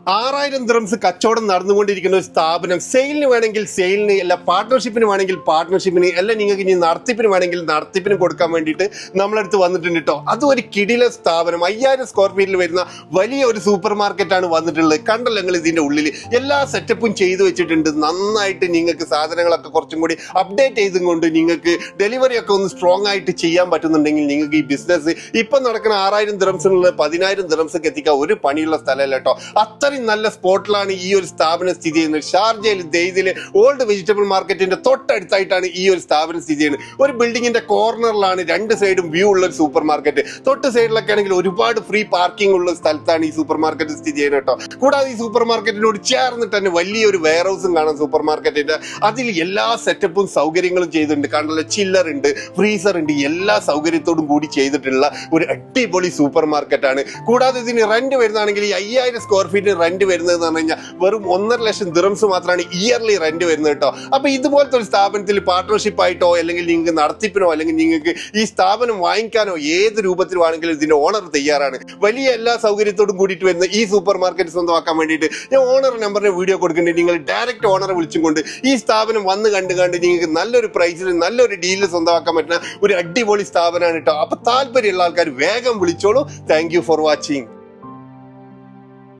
6000 dirhams കച്ചവടം നടന്നുകൊണ്ടിരിക്കുന്ന ഒരു സ്ഥാപനം സെയിലിന് വേണമെങ്കിൽ സെയിലിന്, അല്ല പാർട്ട്ണർഷിപ്പിന് വേണമെങ്കിൽ പാർട്ട്ണർഷിപ്പിന്, അല്ല നിങ്ങൾക്ക് ഇനി നടത്തിപ്പിന് വേണമെങ്കിൽ നടത്തിപ്പിന് കൊടുക്കാൻ വേണ്ടിയിട്ട് നമ്മളടുത്ത് വന്നിട്ടുണ്ട് കേട്ടോ. അതും ഒരു കിടില സ്ഥാപനം, 5000 സ്ക്വയർ ഫീറ്റിൽ വരുന്ന വലിയ ഒരു സൂപ്പർ മാർക്കറ്റാണ് വന്നിട്ടുള്ളത്. കണ്ടല്ലോ നിങ്ങൾ, ഇതിന്റെ ഉള്ളിൽ എല്ലാ സെറ്റപ്പും ചെയ്തു വെച്ചിട്ടുണ്ട്. നന്നായിട്ട് നിങ്ങൾക്ക് സാധനങ്ങളൊക്കെ കുറച്ചും കൂടി അപ്ഡേറ്റ് ചെയ്തും കൊണ്ട് നിങ്ങൾക്ക് ഡെലിവറി ഒക്കെ ഒന്ന് സ്ട്രോങ് ആയിട്ട് ചെയ്യാൻ പറ്റുന്നുണ്ടെങ്കിൽ നിങ്ങൾക്ക് ഈ ബിസിനസ് ഇപ്പം നടക്കുന്ന 6000 ദിർഹംസിനുള്ള 10000 ദിർഹംസൊക്കെ എത്തിക്കാൻ ഒരു പണിയുള്ള സ്ഥലമല്ല കേട്ടോ. അത്രയും നല്ല സ്പോട്ടിലാണ് ഈ ഒരു സ്ഥാപനം സ്ഥിതി ചെയ്യുന്നത്. ഷാർജയിൽ ദെയ്ദിലെ ഓൾഡ് വെജിറ്റബിൾ മാർക്കറ്റിന്റെ തൊട്ടടുത്തായിട്ടാണ് ഈ ഒരു സ്ഥാപനം സ്ഥിതി ചെയ്യുന്നത്. ഒരു ബിൽഡിങ്ങിന്റെ കോർണറിലാണ്, രണ്ട് സൈഡും വ്യൂ ഉള്ള ഒരു സൂപ്പർ മാർക്കറ്റ്. തൊട്ട് സൈഡിലൊക്കെ ആണെങ്കിൽ ഒരുപാട് ഫ്രീ പാർക്കിംഗ് ഉള്ള സ്ഥലത്താണ് ഈ സൂപ്പർ മാർക്കറ്റ് സ്ഥിതി ചെയ്യുന്നത് കേട്ടോ. കൂടാതെ ഈ സൂപ്പർ മാർക്കറ്റിനോട് ചേർന്നിട്ട് തന്നെ വലിയൊരു വെയർ ഹൗസും കാണാം സൂപ്പർ മാർക്കറ്റിന്റെ. അതിൽ എല്ലാ സെറ്റപ്പും സൗകര്യങ്ങളും ചെയ്തിട്ടുണ്ട്. കണ്ടല്ലോ, ചില്ലർ ഉണ്ട്, ഫ്രീസർ ഉണ്ട്, എല്ലാ സൗകര്യത്തോടും കൂടി ചെയ്തിട്ടുള്ള ഒരു അടിപൊളി സൂപ്പർ മാർക്കറ്റാണ്. കൂടാതെ ഇതിന് റെന്റ് വരുന്നതാണെങ്കിൽ ഈ 5000 സ്ക്വയർ ഫീറ്റ് റെന്റ് വരുന്നത് എന്ന് പറഞ്ഞു കഴിഞ്ഞാൽ വെറും 1.5 ലക്ഷം ദിർഹംസ് മാത്രമാണ് ഇയർലി റെന്റ് വരുന്നത് കേട്ടോ. അപ്പൊ ഇതുപോലത്തെ ഒരു സ്ഥാപനത്തിൽ പാർട്ട്ണർഷിപ്പ് ആയിട്ടോ അല്ലെങ്കിൽ നിങ്ങൾക്ക് നടത്തിപ്പിനോ അല്ലെങ്കിൽ നിങ്ങൾക്ക് ഈ സ്ഥാപനം വാങ്ങിക്കാനോ ഏത് രൂപത്തിലാണെങ്കിലും ഇതിന്റെ ഓണർ തയ്യാറാണ്. വലിയ എല്ലാ സൗകര്യത്തോടും കൂടിയിട്ട് വരുന്ന ഈ സൂപ്പർ മാർക്കറ്റ് സ്വന്തമാക്കാൻ വേണ്ടിയിട്ട് ഞാൻ ഓണർ നമ്പറിന് വീഡിയോ കൊടുക്കുന്നുണ്ട്. നിങ്ങൾ ഡയറക്റ്റ് ഓണറെ വിളിച്ചും കൊണ്ട് ഈ സ്ഥാപനം വന്ന് കണ്ട് നിങ്ങൾക്ക് നല്ലൊരു പ്രൈസിൽ നല്ലൊരു ഡീലിൽ സ്വന്തമാക്കാൻ പറ്റുന്ന ഒരു അടിപൊളി സ്ഥാപനമാണ് കേട്ടോ. അപ്പൊ താല്പര്യമുള്ള ആൾക്കാർ വേഗം വിളിച്ചോളൂ. Thank you for watching.